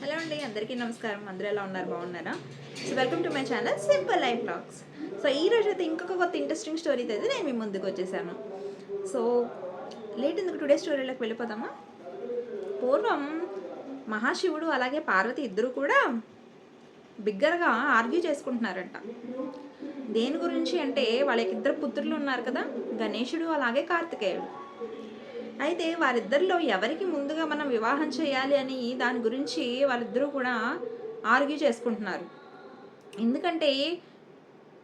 Hello అండి, అందరికీ నమస్కారం. అందరూ ఎలా ఉన్నారు? బాగున్నారా? So welcome to my channel simple life blogs. So ఈ రోజు అయితే ఇంకొక కొత్త ఇంట్రెస్టింగ్ స్టోరీతో అయితే నేను మీ ముందుకు వచ్చేసాను. సో లేట్ ఎందుకు, టుడే స్టోరీలోకి వెళ్ళిపోదామా? పూర్వం మహాశివుడు అలాగే పార్వతి ఇద్దరు కూడా బిగ్గరగా ఆర్గ్యూ చేసుకుంటున్నారంట. దేని గురించి అంటే వాళ్ళకి ఇద్దరు పుత్రులు ఉన్నారు కదా, గణేశుడు అలాగే కార్తికేయుడు. అయితే వారిద్దరిలో ఎవరికి ముందుగా మనం వివాహం చేయాలి అని దాని గురించి వాళ్ళిద్దరూ కూడా ఆర్గ్యూ చేసుకుంటున్నారు. ఎందుకంటే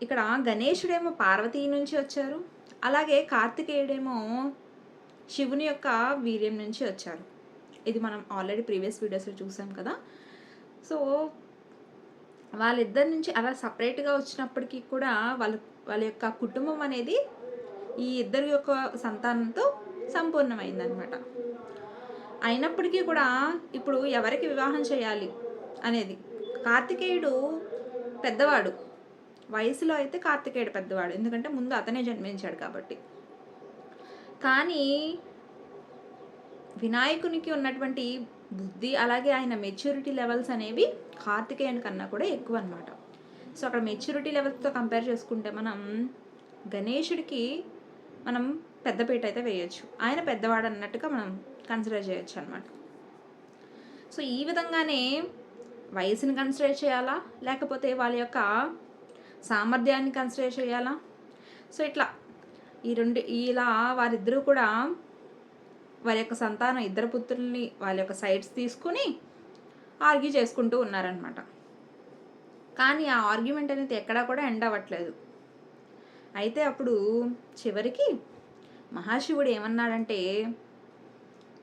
ఇక్కడ గణేశుడేమో పార్వతీ నుంచి వచ్చారు, అలాగే కార్తికేయుడేమో శివుని యొక్క వీర్యం నుంచి వచ్చారు. ఇది మనం ఆల్రెడీ ప్రీవియస్ వీడియోస్లో చూసాం కదా. సో వాళ్ళిద్దరి నుంచి అలా సపరేట్గా వచ్చినప్పటికీ కూడా వాళ్ళ యొక్క కుటుంబం అనేది ఈ ఇద్దరి యొక్క సంతానంతో సంపూర్ణమైందనమాట. అయినప్పటికీ కూడా ఇప్పుడు ఎవరికి వివాహం చేయాలి అనేది, కార్తికేయుడు పెద్దవాడు, వయసులో అయితే కార్తికేయుడు పెద్దవాడు, ఎందుకంటే ముందు అతనే జన్మించాడు కాబట్టి. కానీ వినాయకునికి ఉన్నటువంటి బుద్ధి అలాగే ఆయన మెచ్యూరిటీ లెవెల్స్ అనేవి కార్తికేయుని కన్నా కూడా ఎక్కువ అనమాట. సో అక్కడ మెచ్యూరిటీ లెవెల్స్తో కంపేర్ చేసుకుంటే మనం గణేశుడికి మనం పెద్దపీట అయితే వేయచ్చు, ఆయన పెద్దవాడు అన్నట్టుగా మనం కన్సిడర్ చేయొచ్చు అనమాట. సో ఈ విధంగానే వయసుని కన్సిడర్ చేయాలా, లేకపోతే వాళ్ళ యొక్క సామర్థ్యాన్ని కన్సిడర్ చేయాలా? సో ఇట్లా ఇలా వారిద్దరూ కూడా వారి యొక్క సంతానం ఇద్దరు పుత్రుల్ని వాళ్ళ యొక్క సైడ్స్ తీసుకుని ఆర్గ్యూ చేసుకుంటూ ఉన్నారనమాట. కానీ ఆ ఆర్గ్యుమెంట్ అనేది ఎక్కడా కూడా ఎండ్ అవ్వట్లేదు. అయితే అప్పుడు చివరికి మహాశివుడు ఏమన్నాడంటే,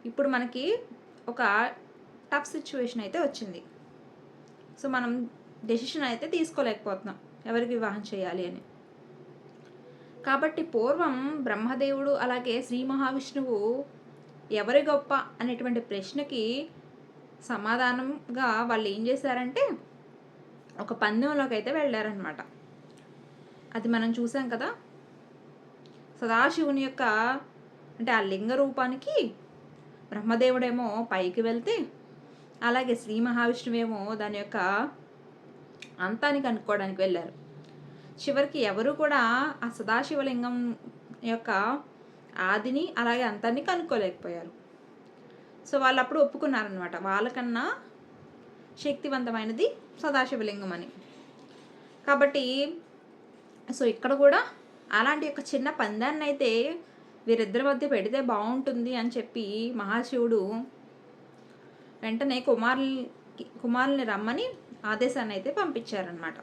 ఇప్పుడు మనకి ఒక టఫ్ సిచ్యువేషన్ అయితే వచ్చింది. సో మనం డెసిషన్ అయితే తీసుకోలేకపోతున్నాం ఎవరికి వివాహం చేయాలి అని. కాబట్టి పూర్వం బ్రహ్మదేవుడు అలాగే శ్రీ మహావిష్ణువు ఎవరి గొప్ప అనేటువంటి ప్రశ్నకి సమాధానంగా వాళ్ళు ఏం చేశారంటే ఒక పందెంలోకి అయితే వెళ్ళారనమాట. అది మనం చూసాం కదా. సదాశివుని యొక్క అంటే ఆ లింగ రూపానికి బ్రహ్మదేవుడేమో పైకి వెళ్తే, అలాగే శ్రీ మహావిష్ణువేమో దాని యొక్క అంతాన్ని కనుక్కోవడానికి వెళ్ళారు. చివరికి ఎవరు కూడా ఆ సదాశివలింగం యొక్క ఆదిని అలాగే అంతాన్ని కనుక్కోలేకపోయారు. సో వాళ్ళు అప్పుడు ఒప్పుకున్నారనమాట, వాళ్ళకన్నా శక్తివంతమైనది సదాశివలింగం అని. కాబట్టి సో ఇక్కడ కూడా అలాంటి ఒక చిన్న పందాన్ని అయితే వీరిద్దరి మధ్య పెడితే బాగుంటుంది అని చెప్పి మహాశివుడు వెంటనే కుమారుల్ని రమ్మని ఆదేశాన్ని అయితే పంపించారనమాట.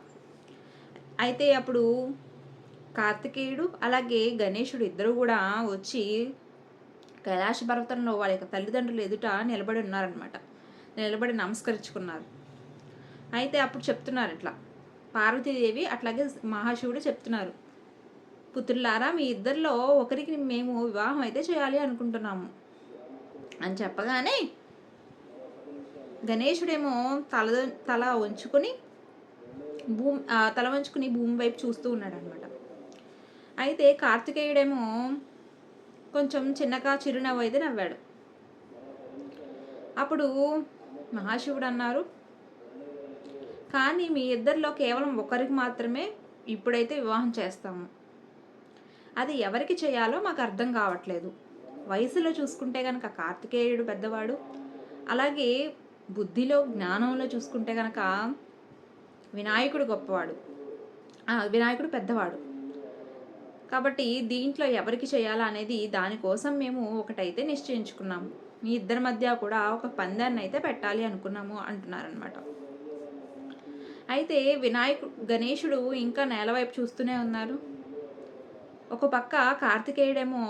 అయితే అప్పుడు కార్తికేయుడు అలాగే గణేశుడు ఇద్దరు కూడా వచ్చి కైలాస పర్వతంలో వాళ్ళ యొక్క తల్లిదండ్రులు ఎదుట నిలబడి ఉన్నారనమాట. నిలబడి నమస్కరించుకున్నారు. అయితే అప్పుడు చెప్తున్నారు ఇట్లా, పార్వతీదేవి అట్లాగే మహాశివుడు చెప్తున్నారు, పుత్రులారా, మీ ఇద్దరిలో ఒకరికి మేము వివాహం అయితే చేయాలి అనుకుంటున్నాము అని చెప్పగానే గణేశుడేమో తల వంచుకొని భూమి వైపు చూస్తూ ఉన్నాడు అనమాట. అయితే కార్తికేయుడేమో కొంచెం చిన్నగా చిరునవ్వు అయితే నవ్వాడు. అప్పుడు మహాశివుడు అన్నారు, కానీ మీ ఇద్దరిలో కేవలం ఒకరికి మాత్రమే ఇప్పుడైతే వివాహం చేస్తాము. అది ఎవరికి చేయాలో మాకు అర్థం కావట్లేదు. వయసులో చూసుకుంటే కనుక కార్తికేయుడు పెద్దవాడు, అలాగే బుద్ధిలో జ్ఞానంలో చూసుకుంటే కనుక వినాయకుడు పెద్దవాడు. కాబట్టి దీంట్లో ఎవరికి చేయాలా అనేది దానికోసం మేము ఒకటైతే నిశ్చయించుకున్నాము. మీ ఇద్దరి మధ్య కూడా ఒక పందాన్ని అయితే పెట్టాలి అనుకున్నాము అంటున్నారనమాట. అయితే గణేశుడు ఇంకా నేల వైపు చూస్తూనే ఉన్నారు. ఒక పక్క కార్తికేయుడేమో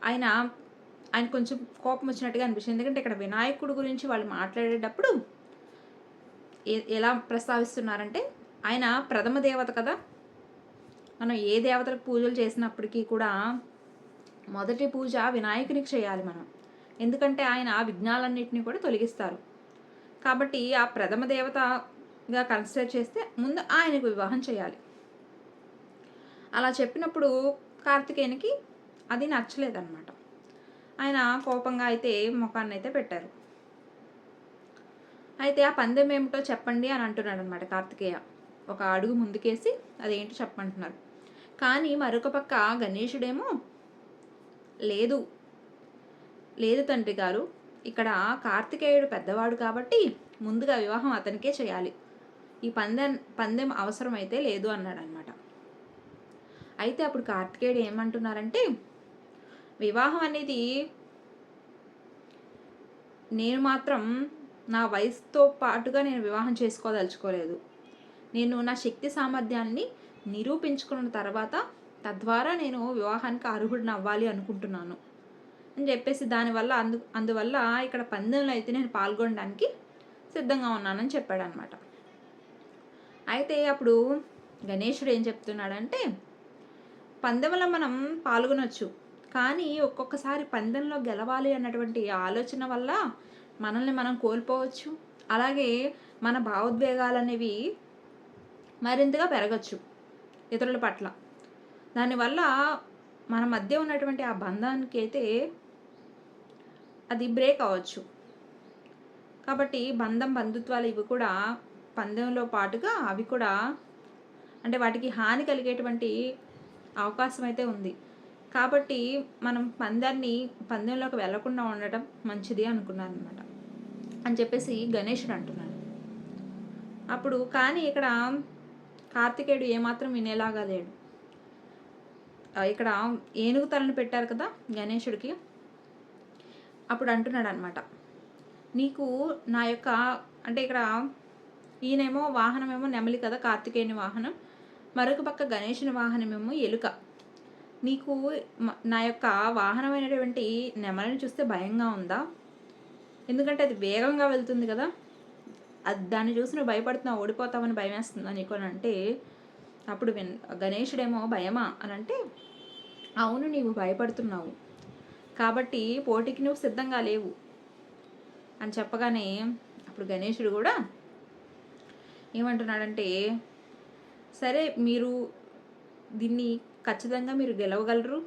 ఆయన కొంచెం కోపం వచ్చినట్టుగా అనిపిస్తుంది. ఎందుకంటే ఇక్కడ వినాయకుడు గురించి వాళ్ళు మాట్లాడేటప్పుడు ఎలా ప్రస్తావిస్తున్నారంటే, ఆయన ప్రథమ దేవత కదా. మనం ఏ దేవతలకు పూజలు చేసినప్పటికీ కూడా మొదటి పూజ వినాయకునికి చేయాలి మనం, ఎందుకంటే ఆయన విఘ్నాలన్నింటినీ కూడా తొలగిస్తారు. కాబట్టి ఆ ప్రథమ దేవతగా కన్సిడర్ చేస్తే ముందు ఆయనకు వివాహం చేయాలి. అలా చెప్పినప్పుడు కార్తికేయునికి అది నచ్చలేదన్నమాట. ఆయన కోపంగా అయితే ముఖాన్ని అయితే పెట్టారు. అయితే ఆ పందెం ఏమిటో చెప్పండి అని అంటున్నాడు అనమాట కార్తికేయ. ఒక అడుగు ముందుకేసి అదేంటో చెప్పమంటున్నారు. కానీ మరొక పక్క గణేశుడేమో లేదు, లేదు తండ్రి గారు, ఇక్కడ కార్తికేయుడు పెద్దవాడు కాబట్టి ముందుగా వివాహం అతనికే చేయాలి, ఈ పందెం అవసరమైతే లేదు అన్నాడనమాట. అయితే అప్పుడు కార్తికేయుడు ఏమంటున్నారంటే, వివాహం అనేది నేను మాత్రం నా వయసుతో పాటుగా నేను వివాహం చేసుకోదలుచుకోలేదు. నేను నా శక్తి సామర్థ్యాన్ని నిరూపించుకున్న తర్వాత తద్వారా నేను వివాహానికి అర్హుడిని అవ్వాలి అనుకుంటున్నాను అని చెప్పేసి అందువల్ల ఇక్కడ పందెంలో అయితే నేను పాల్గొనడానికి సిద్ధంగా ఉన్నానని చెప్పాడనమాట. అయితే అప్పుడు గణేశుడు ఏం చెప్తున్నాడంటే, పందెంలో మనం పాల్గొనొచ్చు, కానీ ఒక్కొక్కసారి పందెంలో గెలవాలి అన్నటువంటి ఆలోచన వల్ల మనల్ని మనం కోల్పోవచ్చు. అలాగే మన భావోద్వేగాలు అనేవి మరింతగా పెరగచ్చు ఇతరుల పట్ల. దానివల్ల మన మధ్య ఉన్నటువంటి ఆ బంధానికి అయితే అది బ్రేక్ అవ్వచ్చు. కాబట్టి బంధుత్వాలు ఇవి కూడా పందెంలో పాటుగా అవి కూడా అంటే వాటికి హాని కలిగేటువంటి అవకాశం అయితే ఉంది. కాబట్టి మనం పందెంలోకి వెళ్లకుండా ఉండటం మంచిది అనుకున్నారనమాట అని చెప్పేసి గణేశుడు అంటున్నాడు. అప్పుడు కానీ ఇక్కడ కార్తికేయుడు ఏమాత్రం వినేలాగా లేడు. ఇక్కడ ఏనుగు తలను పెట్టారు కదా గణేశుడికి. అప్పుడు అంటున్నాడు అనమాట, నీకు నా యొక్క అంటే ఇక్కడ ఈయనేమో వాహనమేమో నెమలి కదా కార్తికేయుని వాహనం, మరొక పక్క గణేశుని వాహనమేమో ఎలుక. నీకు నా యొక్క వాహనమైనటువంటి నెమలిని చూస్తే భయంగా ఉందా? ఎందుకంటే అది వేగంగా వెళ్తుంది కదా, దాన్ని చూసి నువ్వు భయపడుతున్నావు, ఓడిపోతావని భయం వేస్తుందా నీకు అని అంటే, అప్పుడు గణేశుడేమో భయమా అని అంటే, అవును నీవు భయపడుతున్నావు కాబట్టి పోటీకి నువ్వు సిద్ధంగా లేవు అని చెప్పగానే అప్పుడు గణేశుడు కూడా ఏమంటున్నాడంటే, సరే మీరు దీన్ని ఖచ్చితంగా మీరు గెలవగలరు,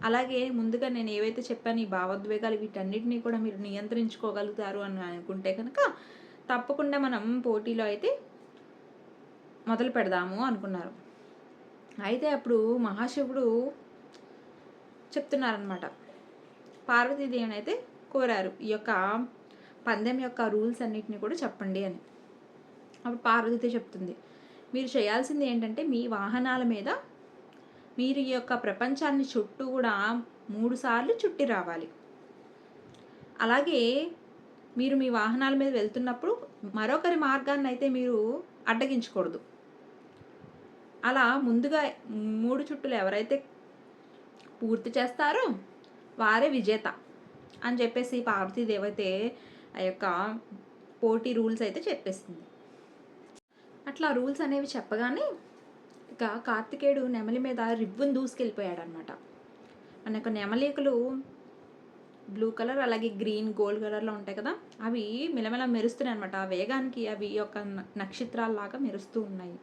అలాగే ముందుగా నేను ఏవైతే చెప్పాను ఈ భావోద్వేగాలు వీటన్నిటినీ కూడా మీరు నియంత్రించుకోగలుగుతారు అని అనుకుంటే కనుక తప్పకుండా మనం పోటీలో అయితే మొదలు పెడదాము అనుకున్నారు. అయితే అప్పుడు మహాశివుడు చెప్తున్నారనమాట, పార్వతీదేవిని అయితే కోరారు, ఈ యొక్క పందెం యొక్క రూల్స్ అన్నిటిని కూడా చెప్పండి అని. అప్పుడు పార్వతీదేవి చెప్తుంది, మీరు చేయాల్సింది ఏంటంటే మీ వాహనాల మీద మీరు ఈ యొక్క ప్రపంచాన్ని చుట్టూ కూడా 3 సార్లు చుట్టి రావాలి. అలాగే మీరు మీ వాహనాల మీద వెళ్తున్నప్పుడు మరొకరి మార్గాన్ని అయితే మీరు అడ్డగించకూడదు. అలా ముందుగా 3 చుట్టులు ఎవరైతే పూర్తి చేస్తారో వారే విజేత అని చెప్పేసి పార్వతీదేవి అయితే ఆ యొక్క పోటీ రూల్స్ అయితే చెప్పేసింది. అట్లా రూల్స్ అనేవి చెప్పగానే ఇక కార్తికేయుడు నెమలి మీద రివ్వును దూసుకెళ్ళిపోయాడు అనమాట. మన యొక్క నెమలికలు బ్లూ కలర్ అలాగే గ్రీన్ గోల్డ్ కలర్లో ఉంటాయి కదా, అవి మిలమిల మెరుస్తున్నాయి అనమాట. ఆ వేగానికి అవి యొక్క నక్షత్రాల్లాగా మెరుస్తూ ఉన్నాయి.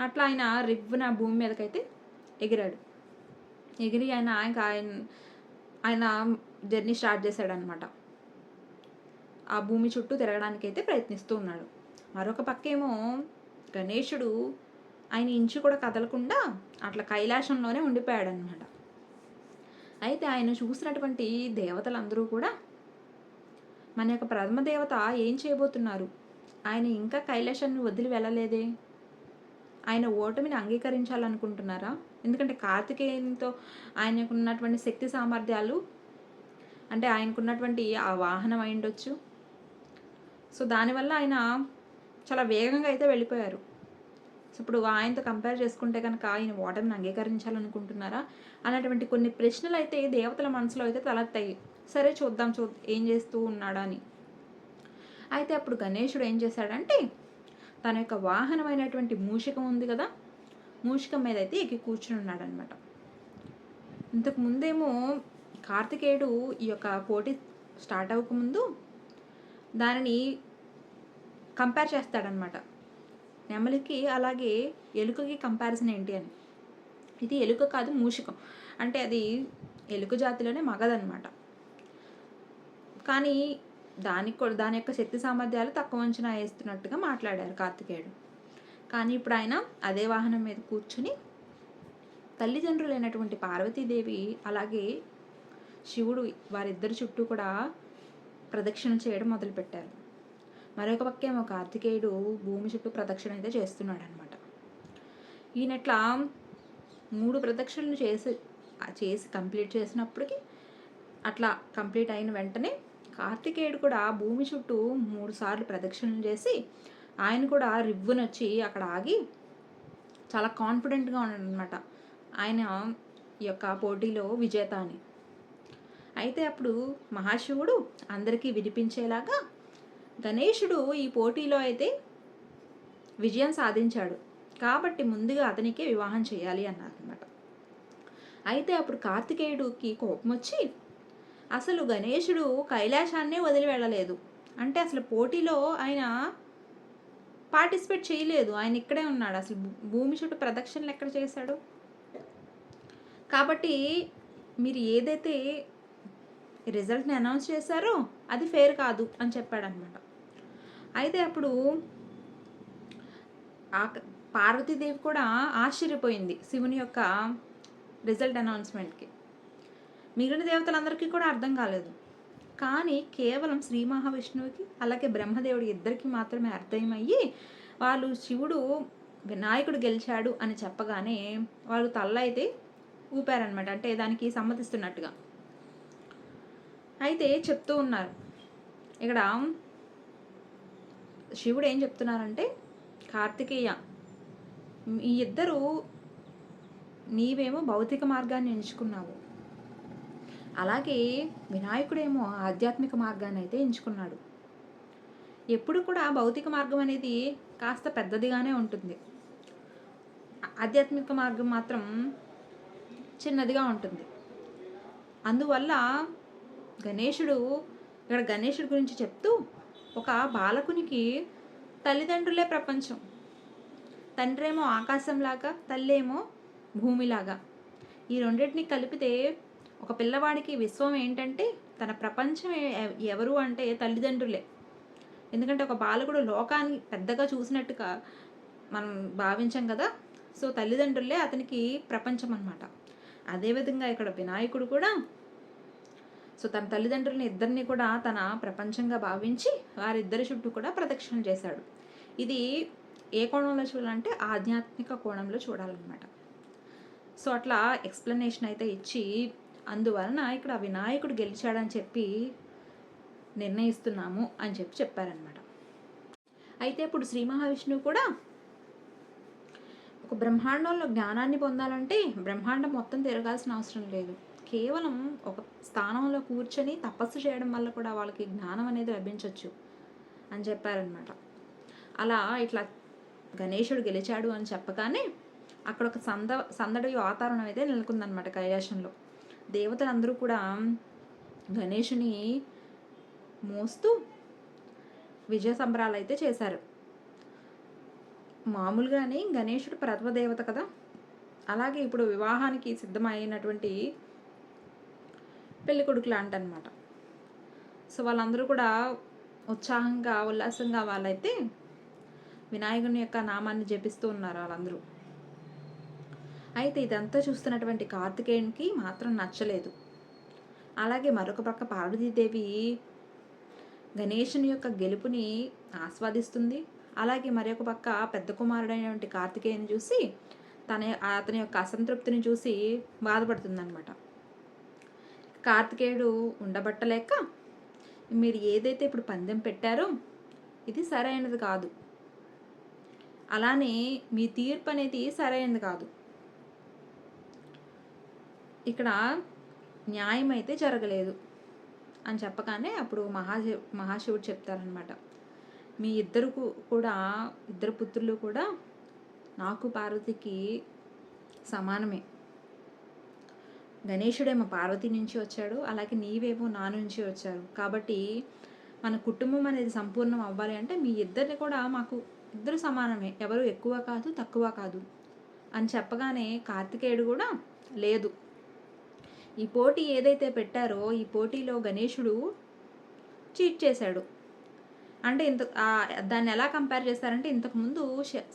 అట్లా ఆయన రివ్వున భూమి మీదకైతే ఎగిరాడు. ఎగిరి ఆయన జర్నీ స్టార్ట్ చేశాడనమాట. ఆ భూమి చుట్టూ తిరగడానికైతే ప్రయత్నిస్తూ ఉన్నాడు. మరొక పక్కేమో గణేశుడు ఆయన ఇంచు కూడా కదలకుండా అట్లా కైలాసంలోనే ఉండిపోయాడనమాట. అయితే ఆయన చూసినటువంటి దేవతలందరూ కూడా మన యొక్క ప్రథమ దేవత ఏం చేయబోతున్నారు, ఆయన ఇంకా కైలాసాన్ని వదిలి వెళ్ళలేదే, ఆయన ఓటమిని అంగీకరించాలనుకుంటున్నారా? ఎందుకంటే కార్తికేయునితో ఆయనకున్నటువంటి శక్తి సామర్థ్యాలు అంటే ఆయనకున్నటువంటి ఆ వాహనం అయి ఉండొచ్చు. సో దానివల్ల ఆయన చాలా వేగంగా అయితే వెళ్ళిపోయారు. సో ఇప్పుడు ఆయనతో కంపేర్ చేసుకుంటే కనుక ఆయన ఓటమిని అంగీకరించాలనుకుంటున్నారా అన్నటువంటి కొన్ని ప్రశ్నలు అయితే దేవతల మనసులో అయితే తలెత్తాయి. సరే చూద్దాం ఏం చేస్తూ ఉన్నాడా అని. అయితే అప్పుడు గణేశుడు ఏం చేశాడంటే, తన యొక్క వాహనమైనటువంటి మూషికం ఉంది కదా, మూషికం మీద అయితే ఎక్కి కూర్చుని ఉన్నాడనమాట. ఇంతకు ముందేమో కార్తికేయుడు ఈ యొక్క పోటీ స్టార్ట్ అవ్వకముందు దానిని కంపేర్ చేస్తాడనమాట. నెమలికి అలాగే ఎలుకకి కంపారిజన్ ఏంటి అని. ఇది ఎలుక కాదు మూషికం, అంటే అది ఎలుక జాతిలోనే మగదనమాట. కానీ దాని యొక్క శక్తి సామర్థ్యాలు తక్కువ అంచనా వేస్తున్నట్టుగా మాట్లాడారు కార్తికేయుడు. కానీ ఇప్పుడు ఆయన అదే వాహనం మీద కూర్చుని తల్లిదండ్రులైనటువంటి పార్వతీదేవి అలాగే శివుడు వారిద్దరి చుట్టూ కూడా ప్రదక్షిణ చేయడం మొదలుపెట్టారు. మరొక పక్కేమో కార్తికేయుడు భూమి చుట్టూ ప్రదక్షిణ అయితే చేస్తున్నాడు అనమాట. ఈయనట్లా 3 ప్రదక్షిణలు చేసి కంప్లీట్ చేసినప్పటికీ అట్లా కంప్లీట్ అయిన వెంటనే కార్తికేయుడు కూడా భూమి చుట్టూ 3 సార్లు ప్రదక్షిణలు చేసి ఆయన కూడా రివ్వునొచ్చి అక్కడ ఆగి చాలా కాన్ఫిడెంట్గా ఉన్నాడు అనమాట, ఆయన ఈ యొక్క పోటీలో విజేత అని. అయితే అప్పుడు మహాశివుడు అందరికీ వినిపించేలాగా గణేశుడు ఈ పోటీలో అయితే విజయం సాధించాడు కాబట్టి ముందుగా అతనికే వివాహం చేయాలి అన్నారనమాట. అయితే అప్పుడు కార్తికేయుడికి కోపం వచ్చి అసలు గణేశుడు కైలాసాన్నే వదిలి వెళ్ళలేదు, అంటే అసలు పోటీలో ఆయన పార్టిసిపేట్ చేయలేదు, ఆయన ఇక్కడే ఉన్నాడు, అసలు భూమి చుట్టూ ప్రదక్షిణలు ఎక్కడ చేశాడు, కాబట్టి మీరు ఏదైతే రిజల్ట్ని అనౌన్స్ చేశారో అది ఫెయిర్ కాదు అని చెప్పాడనమాట. అయితే అప్పుడు పార్వతీదేవి కూడా ఆశ్చర్యపోయింది శివుని యొక్క రిజల్ట్ అనౌన్స్మెంట్కి. మిగిలిన దేవతలందరికీ కూడా అర్థం కాలేదు, కానీ కేవలం శ్రీ మహావిష్ణువుకి అలాగే బ్రహ్మదేవుడి ఇద్దరికి మాత్రమే అర్థమయ్యి వాళ్ళు శివుడు వినాయకుడు గెలిచాడు అని చెప్పగానే వాళ్ళు తల్ల అయితే ఊపారనమాట, అంటే దానికి సమ్మతిస్తున్నట్టుగా. అయితే చెప్తూ ఉన్నారు ఇక్కడ శివుడు ఏం చెప్తున్నారంటే, కార్తికేయ ఈ ఇద్దరు నీవేమో భౌతిక మార్గాన్ని ఎంచుకున్నావు, అలాగే వినాయకుడేమో ఆధ్యాత్మిక మార్గాన్ని అయితే ఎంచుకున్నాడు. ఎప్పుడు కూడా భౌతిక మార్గం అనేది కాస్త పెద్దదిగానే ఉంటుంది, ఆధ్యాత్మిక మార్గం మాత్రం చిన్నదిగా ఉంటుంది. అందువల్ల గణేశుడు గురించి చెప్తూ ఒక బాలకునికి తల్లిదండ్రులే ప్రపంచం, తండ్రేమో ఆకాశంలాగా తల్లేమో భూమిలాగా, ఈ రెండింటిని కలిపితే ఒక పిల్లవాడికి విశ్వం ఏంటంటే తన ప్రపంచం ఎవరు అంటే తల్లిదండ్రులే. ఎందుకంటే ఒక బాలకుడు లోకాన్ని పెద్దగా చూసినట్టుగా మనం భావించాం కదా, సో తల్లిదండ్రులే అతనికి ప్రపంచం అన్నమాట. అదేవిధంగా ఇక్కడ వినాయకుడు కూడా సో తన తల్లిదండ్రులని ఇద్దరిని కూడా తన ప్రపంచంగా భావించి వారిద్దరి చుట్టూ కూడా ప్రదక్షిణ చేశాడు. ఇది ఏ కోణంలో చూడాలంటే ఆధ్యాత్మిక కోణంలో చూడాలన్నమాట. సో అట్లా ఎక్స్ప్లెనేషన్ అయితే ఇచ్చి అందువలన ఇక్కడ వినాయకుడు గెలిచాడని చెప్పి నిర్ణయిస్తున్నాము అని చెప్పారనమాట. అయితే ఇప్పుడు శ్రీ మహావిష్ణువు కూడా ఒక బ్రహ్మాండంలో జ్ఞానాన్ని పొందాలంటే బ్రహ్మాండం మొత్తం తిరగాల్సిన అవసరం లేదు, కేవలం ఒక స్థానంలో కూర్చొని తపస్సు చేయడం వల్ల కూడా వాళ్ళకి జ్ఞానం అనేది లభించవచ్చు అని చెప్పారనమాట. అలా ఇట్లా గణేశుడు గెలిచాడు అని చెప్పగానే అక్కడ ఒక సందడి వాతావరణం అయితే నెలకొందనమాట కైలాసంలో. దేవతలందరూ కూడా గణేశుని మోస్తూ విజయ సంబరాలు అయితే చేశారు. మామూలుగానే గణేశుడు ప్రథమ దేవత కదా, అలాగే ఇప్పుడు వివాహానికి సిద్ధమైనటువంటి పెళ్లి కొడుకులు అంటనమాట. సో వాళ్ళందరూ కూడా ఉత్సాహంగా ఉల్లాసంగా వాళ్ళైతే వినాయకుని యొక్క నామాన్ని జపిస్తూ ఉన్నారు వాళ్ళందరూ. అయితే ఇదంతా చూస్తున్నటువంటి కార్తికేయునికి మాత్రం నచ్చలేదు. అలాగే మరొక పక్క పార్వతీదేవి గణేశుని యొక్క గెలుపుని ఆస్వాదిస్తుంది. అలాగే మరొక పక్క పెద్ద కుమారుడైనటువంటి కార్తికేయుని చూసి అతని యొక్క అసంతృప్తిని చూసి బాధపడుతుందన్నమాట. కార్తికేయుడు ఉండబట్టలేక మీరు ఏదైతే ఇప్పుడు పందెం పెట్టారో ఇది సరైనది కాదు, అలానే మీ తీర్పు అనేది సరైనది కాదు, ఇక్కడ న్యాయం అయితే జరగలేదు అని చెప్పగానే అప్పుడు మహాశివుడు చెప్తారనమాట, మీ ఇద్దరు పుత్రులు కూడా నాకు పార్వతికి సమానమే. గణేశుడేమో పార్వతి నుంచి వచ్చాడు, అలాగే నీవేమో నా నుంచి వచ్చారు, కాబట్టి మన కుటుంబం అనేది సంపూర్ణం అవ్వాలి అంటే మీ ఇద్దరిని కూడా మాకు ఇద్దరు సమానమే, ఎవరు ఎక్కువ కాదు తక్కువ కాదు అని చెప్పగానే కార్తికేయుడు కూడా లేదు, ఈ పోటీ ఏదైతే పెట్టారో ఈ పోటీలో గణేశుడు చీట్ చేశాడు. అంటే దాన్ని ఎలా కంపేర్ చేస్తారంటే, ఇంతకుముందు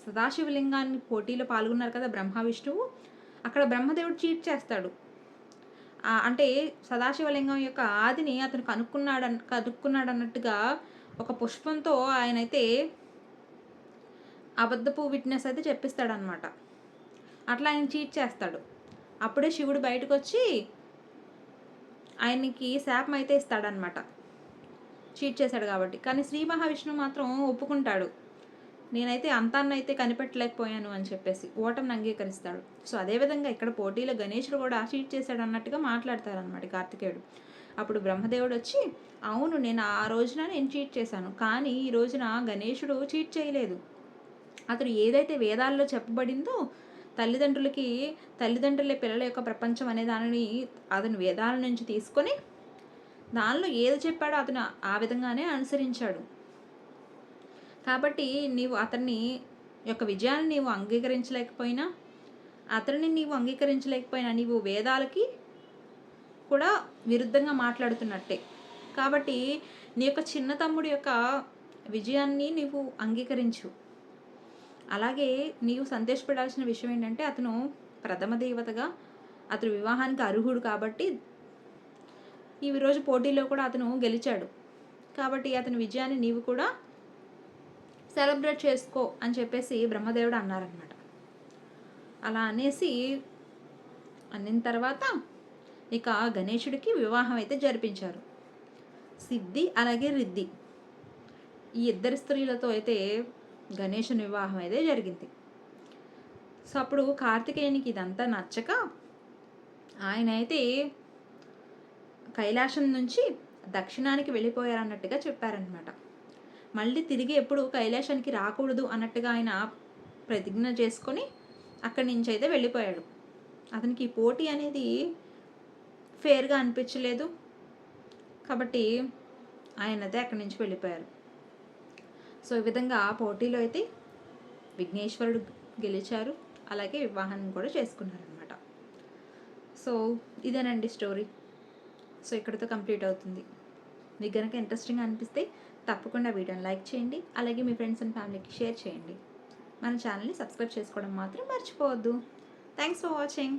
సదాశివలింగాన్ని పోటీలో పాల్గొన్నారు కదా బ్రహ్మ విష్ణువు, అక్కడ బ్రహ్మదేవుడు చీట్ చేస్తాడు. అంటే సదాశివలింగం యొక్క ఆదిని అతను కనుక్కున్నాడన్నట్టుగా ఒక పుష్పంతో ఆయనైతే అబద్ధపు విట్నెస్ అయితే చెప్పిస్తాడనమాట. అట్లా ఆయన చీట్ చేస్తాడు. అప్పుడే శివుడు బయటకొచ్చి ఆయనకి శాపం అయితే ఇస్తాడనమాట, చీట్ చేశాడు కాబట్టి. కానీ శ్రీ మహావిష్ణువు మాత్రం ఒప్పుకుంటాడు, నేనైతే అంతాన్నైతే కనిపెట్టలేకపోయాను అని చెప్పేసి ఓటమిని అంగీకరిస్తాడు. సో అదేవిధంగా ఇక్కడ పోటీలో గణేశుడు కూడా చీట్ చేశాడు అన్నట్టుగా మాట్లాడతారనమాట కార్తికేయుడు. అప్పుడు బ్రహ్మదేవుడు వచ్చి, అవును నేను ఆ రోజున నేను చీట్ చేశాను, కానీ ఈ రోజున గణేశుడు చీట్ చేయలేదు. అతను ఏదైతే వేదాల్లో చెప్పబడిందో, తల్లిదండ్రులే పిల్లల యొక్క ప్రపంచం అనే దానిని అతను వేదాల నుంచి తీసుకొని దానిలో ఏది చెప్పాడో అతను ఆ విధంగానే అనుసరించాడు. కాబట్టి నీవు అతన్ని యొక్క విజయాన్ని నీవు అంగీకరించలేకపోయినా నీవు వేదాలకి కూడా విరుద్ధంగా మాట్లాడుతున్నట్టే. కాబట్టి నీ యొక్క చిన్న తమ్ముడి యొక్క విజయాన్ని నీవు అంగీకరించు. అలాగే నీవు సంతోషపడాల్సిన విషయం ఏంటంటే, అతను ప్రథమ దేవతగా అతను వివాహానికి అర్హుడు కాబట్టి ఈరోజు పోటీలో కూడా అతను గెలిచాడు. కాబట్టి అతని విజయాన్ని నీవు కూడా సెలబ్రేట్ చేసుకో అని చెప్పేసి బ్రహ్మదేవుడు అన్నారనమాట. అలా అన్నిన తర్వాత ఇక గణేశుడికి వివాహం అయితే జరిపించారు. సిద్ధి అలాగే రిద్ధి ఈ ఇద్దరు స్త్రీలతో అయితే గణేశుని వివాహం అయితే జరిగింది. సో అప్పుడు కార్తికేయునికి ఇదంతా నచ్చక ఆయన అయితే కైలాసం నుంచి దక్షిణానికి వెళ్ళిపోయారన్నట్టుగా చెప్పారనమాట. మళ్ళీ తిరిగి ఎప్పుడు కైలాసానికి రాకూడదు అన్నట్టుగా ఆయన ప్రతిజ్ఞ చేసుకొని అక్కడి నుంచి అయితే వెళ్ళిపోయాడు. అతనికి ఈ పోటీ అనేది ఫేర్గా అనిపించలేదు కాబట్టి ఆయన అయితే అక్కడి నుంచి వెళ్ళిపోయారు. సో ఈ విధంగా పోటీలో అయితే విఘ్నేశ్వరుడు గెలిచారు, అలాగే వివాహాన్ని కూడా చేసుకున్నారనమాట. సో ఇదేనండి స్టోరీ. సో ఇక్కడితో కంప్లీట్ అవుతుంది. మీకు కనుక ఇంట్రెస్టింగ్ అనిపిస్తే తప్పకుండా వీడియోని లైక్ చేయండి, అలాగే మీ ఫ్రెండ్స్ అండ్ ఫ్యామిలీకి షేర్ చేయండి. మన ఛానల్ని సబ్స్క్రైబ్ చేసుకోవడం మాత్రం మర్చిపోవద్దు. Thanks for watching.